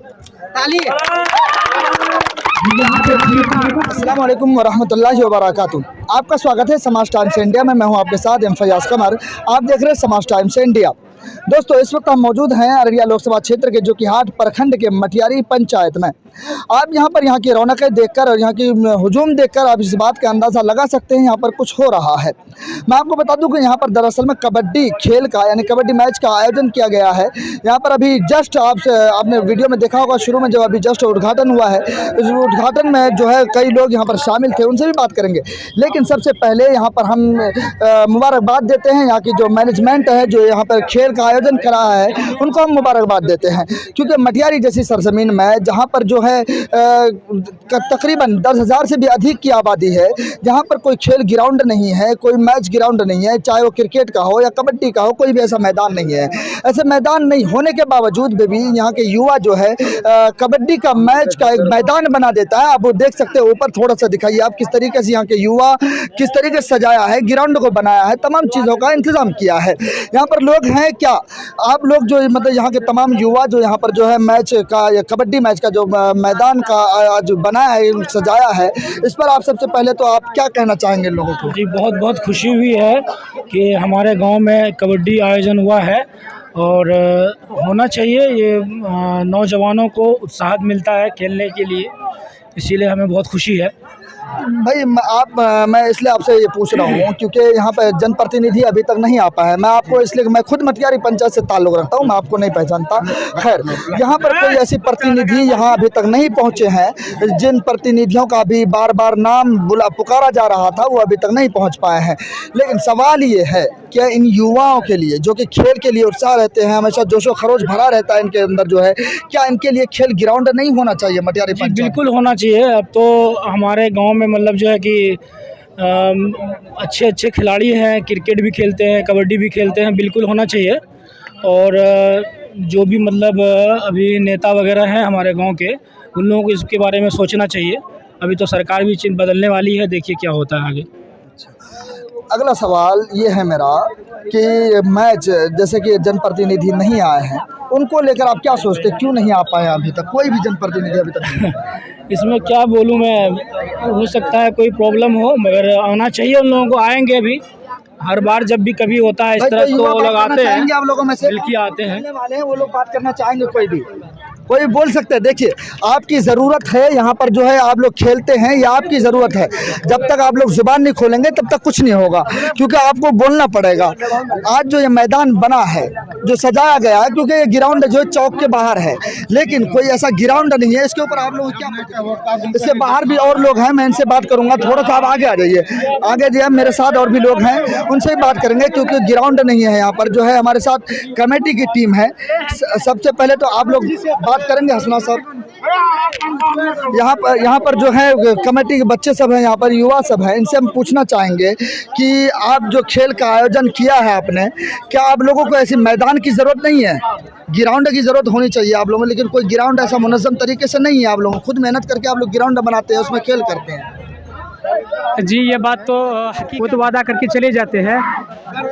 ताली। अस्सलाम वालेकुम वरहमतुल्लाहि वबरकातुहू। आपका स्वागत है समाज टाइम्स इंडिया में। मैं हूं आपके साथ फयाज कमर। आप देख रहे हैं समाज टाइम्स इंडिया। दोस्तों, इस वक्त हम मौजूद हैं अररिया लोकसभा क्षेत्र के जोकीहाट प्रखंड के मटियारी पंचायत में। आप यहाँ की रौनकें देखकर और यहाँ की हुजूम देखकर आप इस बात का अंदाज़ा लगा सकते हैं यहाँ पर कुछ हो रहा है। मैं आपको बता दूं कि यहाँ पर दरअसल में कबड्डी खेल का यानी कबड्डी मैच का आयोजन किया गया है। यहाँ पर अभी जस्ट आपने वीडियो में देखा होगा शुरू में जब अभी जस्ट उद्घाटन हुआ है। इस उद्घाटन में जो है कई लोग यहाँ पर शामिल थे, उनसे भी बात करेंगे। लेकिन सबसे पहले यहाँ पर हम मुबारकबाद देते हैं यहाँ की जो मैनेजमेंट है जो यहाँ पर खेल का आयोजन करा है, उनको हम मुबारकबाद देते हैं। क्योंकि मटियारी जैसी सरजमीन में जहाँ पर जो है तकरीबन 10,000 से भी अधिक की आबादी है, जहाँ पर कोई खेल ग्राउंड नहीं है, कोई मैच ग्राउंड नहीं है, चाहे वो क्रिकेट का हो या कबड्डी का हो, कोई भी ऐसा मैदान नहीं है। ऐसे मैदान नहीं होने के बावजूद भी यहाँ के युवा जो है कबड्डी का मैच का एक मैदान बना देता है। आप वो देख सकते हो, ऊपर थोड़ा सा दिखाइए आप किस तरीके से यहाँ के युवा किस तरीके से सजाया है, ग्राउंड को बनाया है, तमाम चीज़ों का इंतजाम किया है। यहाँ पर लोग हैं क्या, आप लोग जो मतलब यहाँ के तमाम युवा जो यहाँ पर जो है मैच का या कबड्डी मैच का जो मैदान का जो बनाया है, सजाया है, इस पर आप सबसे पहले तो आप क्या कहना चाहेंगे लोगों को? जी, बहुत बहुत खुशी हुई है कि हमारे गांव में कबड्डी आयोजन हुआ है और होना चाहिए। ये नौजवानों को उत्साह मिलता है खेलने के लिए, इसीलिए हमें बहुत खुशी है। भाई मैं इसलिए आपसे ये पूछ रहा हूँ क्योंकि यहाँ पर जनप्रतिनिधि अभी तक नहीं आ पाया है। मैं आपको इसलिए मैं खुद मटियारी पंचायत से ताल्लुक़ रखता हूँ, मैं आपको नहीं पहचानता। खैर, यहाँ पर कोई ऐसी प्रतिनिधि यहाँ अभी तक नहीं पहुँचे हैं जिन प्रतिनिधियों का भी बार बार नाम पुकारा जा रहा था, वो अभी तक नहीं पहुँच पाए हैं। लेकिन सवाल ये है कि इन युवाओं के लिए जो कि खेल के लिए उत्साह रहते हैं, हमेशा जोशो खरोश भरा रहता है इनके अंदर जो है, क्या इनके लिए खेल ग्राउंड नहीं होना चाहिए मटियारी पंचायत? बिल्कुल होना चाहिए। अब तो हमारे गांव में मतलब जो है कि अच्छे अच्छे खिलाड़ी हैं, क्रिकेट भी खेलते हैं, कबड्डी भी खेलते हैं, बिल्कुल होना चाहिए। और जो भी मतलब अभी नेता वगैरह हैं हमारे गांव के, उन लोगों को इसके बारे में सोचना चाहिए। अभी तो सरकार भी बदलने वाली है, देखिए क्या होता है आगे। अगला सवाल ये है मेरा कि मैच जैसे कि जनप्रतिनिधि नहीं आए हैं, उनको लेकर आप क्या सोचते, क्यों नहीं आ पाए अभी तक? कोई भी जनप्रतिनिधि अभी तक नहीं। इसमें क्या बोलूं मैं, हो सकता है कोई प्रॉब्लम हो, मगर आना चाहिए उन लोगों को। आएंगे अभी, हर बार जब भी कभी होता है इस तरह तो वो लोग आते हैं, आप लोगों में से बिल्कुल आते हैं वाले हैं, वो लोग बात करना चाहेंगे। कोई बोल सकते हैं? देखिए, आपकी ज़रूरत है यहाँ पर जो है, आप लोग खेलते हैं, ये आपकी ज़रूरत है। जब तक आप लोग ज़ुबान नहीं खोलेंगे तब तक कुछ नहीं होगा, क्योंकि आपको बोलना पड़ेगा। आज जो ये मैदान बना है, जो सजाया गया है, क्योंकि ये ग्राउंड जो चौक के बाहर है, लेकिन कोई ऐसा ग्राउंड नहीं है। इसके ऊपर आप लोग क्या, इसके बाहर भी और लोग हैं, मैं इनसे बात करूँगा। थोड़ा सा आप आगे आ जाइए, आगे जो है मेरे साथ और भी लोग हैं, उनसे भी बात करेंगे, क्योंकि ग्राउंड नहीं है यहाँ पर। जो है हमारे साथ कमेटी की टीम है। सबसे पहले तो आप लोग बात करेंगे हसना साहब। यहाँ पर जो है कमेटी के बच्चे सब हैं, यहाँ पर युवा सब हैं, इनसे हम पूछना चाहेंगे कि आप जो खेल का आयोजन किया है आपने, क्या आप लोगों को ऐसी मैदान की ज़रूरत नहीं है? ग्राउंड की ज़रूरत होनी चाहिए आप लोगों, लेकिन कोई ग्राउंड ऐसा मुनज़्ज़म तरीके से नहीं है। आप लोग खुद मेहनत करके आप लोग ग्राउंड बनाते हैं, उसमें खेल करते हैं। जी, ये बात तो वो तो वादा करके चले जाते हैं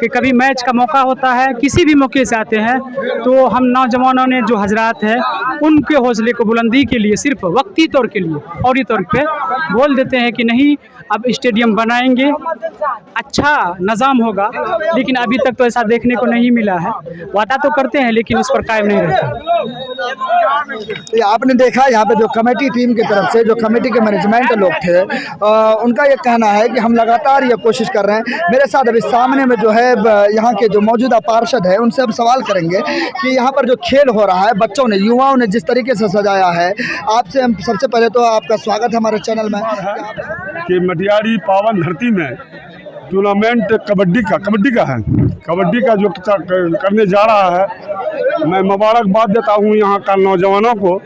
कि कभी मैच का मौका होता है, किसी भी मौके से आते हैं, तो हम नौजवानों ने जो हजरात हैं उनके हौसले को बुलंदी के लिए सिर्फ वक्ती तौर के लिए फौरी तौर पे बोल देते हैं कि नहीं, अब स्टेडियम बनाएंगे, अच्छा निज़ाम होगा। लेकिन अभी तक तो ऐसा देखने को नहीं मिला है। वादा तो करते हैं लेकिन उस पर कायम नहीं रहते। आपने देखा यहाँ पे जो कमेटी टीम की तरफ से जो कमेटी के मैनेजमेंट लोग थे, उनका ये कहना है कि हम लगातार ये कोशिश कर रहे हैं। मेरे साथ अभी सामने में जो है यहाँ के जो मौजूदा पार्षद है, उनसे हम सवाल करेंगे कि यहाँ पर जो खेल हो रहा है, बच्चों ने, युवाओं ने जिस तरीके से सजाया है, आपसे हम सबसे पहले तो आपका स्वागत है हमारे चैनल में। कि मटियारी पावन धरती में टूर्नामेंट कबड्डी का है, कबड्डी का जो करने जा रहा है, मैं मुबारकबाद देता हूँ यहाँ का नौजवानों को,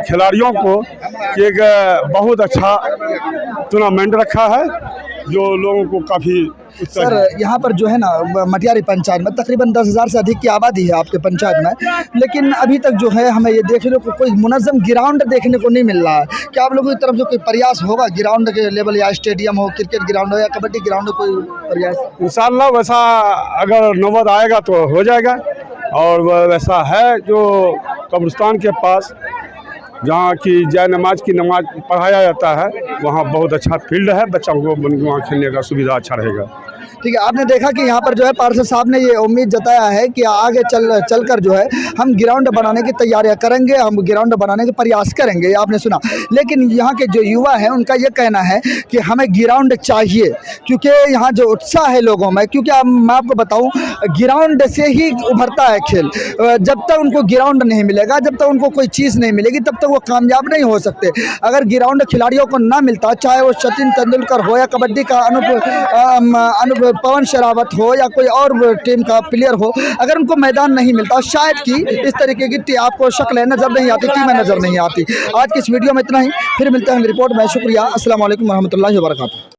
खिलाड़ियों को, कि एक बहुत अच्छा टूर्नामेंट रखा है जो लोगों को काफ़ी। सर, यहाँ पर जो है ना मटियारी पंचायत में तकरीबन 10,000 से अधिक की आबादी है आपके पंचायत में, लेकिन अभी तक जो है हमें ये देखने को कोई मुनज़्ज़म ग्राउंड देखने को नहीं मिल रहा है। क्या आप लोगों की तरफ से कोई प्रयास होगा ग्राउंड के लेवल, या स्टेडियम हो, क्रिकेट ग्राउंड हो या कबड्डी ग्राउंड हो, कोई प्रयास? इंशाअल्लाह वैसा अगर नौबत आएगा तो हो जाएगा। और वैसा है जो कब्रिस्तान के पास जहाँ की जय नमाज की नमाज पढ़ाया जाता है, वहाँ बहुत अच्छा फील्ड है, बच्चों को वहाँ खेलने का सुविधा अच्छा रहेगा। ठीक है, आपने देखा कि यहाँ पर जो है पार्षद साहब ने ये उम्मीद जताया है कि आगे चलकर जो है हम ग्राउंड बनाने की तैयारियां करेंगे, हम ग्राउंड बनाने के प्रयास करेंगे, ये आपने सुना। लेकिन यहाँ के जो युवा हैं उनका ये कहना है कि हमें ग्राउंड चाहिए, क्योंकि यहाँ जो उत्साह है लोगों में, क्योंकि मैं आपको बताऊँ ग्राउंड से ही उभरता है खेल। जब तक उनको ग्राउंड नहीं मिलेगा, जब तक उनको कोई चीज़ नहीं मिलेगी, तब तक वो कामयाब नहीं हो सकते। अगर ग्राउंड खिलाड़ियों को ना मिलता, चाहे वो सचिन तेंदुलकर हो या कबड्डी का पवन शरावत हो या कोई और टीम का प्लेयर हो, अगर उनको मैदान नहीं मिलता, शायद कि इस तरीके की आपको शक्लें नज़र नहीं आती, टीमें नज़र नहीं आती। आज की इस वीडियो में इतना ही, फिर मिलते हैं रिपोर्ट में। शुक्रिया, अस्सलाम वालेकुम रहमतुल्लाहि व बरकातुहू।